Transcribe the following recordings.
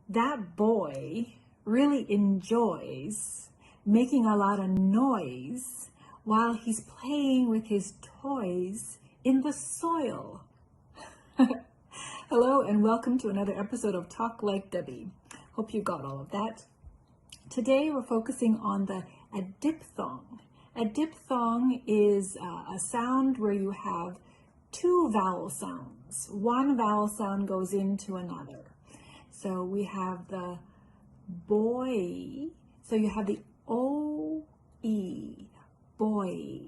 that boy really enjoys making a lot of noise while he's playing with his toys in the soil. Hello and welcome to another episode of Talk Like Debbie. Hope you got all of that. Today we're focusing on a diphthong. A diphthong is a sound where you have two vowel sounds. One vowel sound goes into another. So we have the boy. So you have the O-E, boy.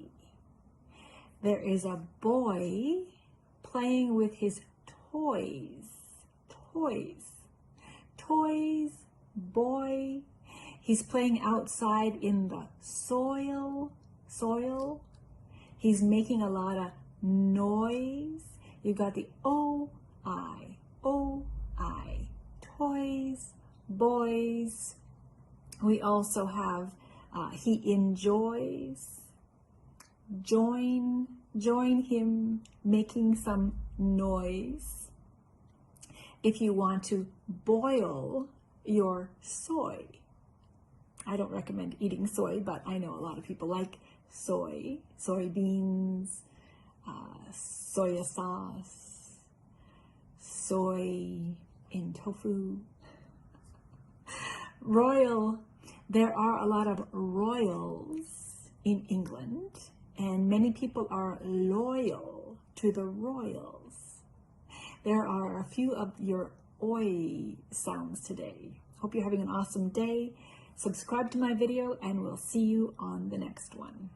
There is a boy playing with his toys, boy. He's playing outside in the soil. He's making a lot of noise. You've got the O-I, toys, boys. We also have he enjoys, join him making some noise. If you want to boil your soy, I don't recommend eating soy, but I know a lot of people like soy, soybeans, soya sauce, soy in tofu. Royal, there are a lot of royals in England, and many people are loyal to the royals. There are a few of your oi sounds today. Hope you're having an awesome day. Subscribe to my video and we'll see you on the next one.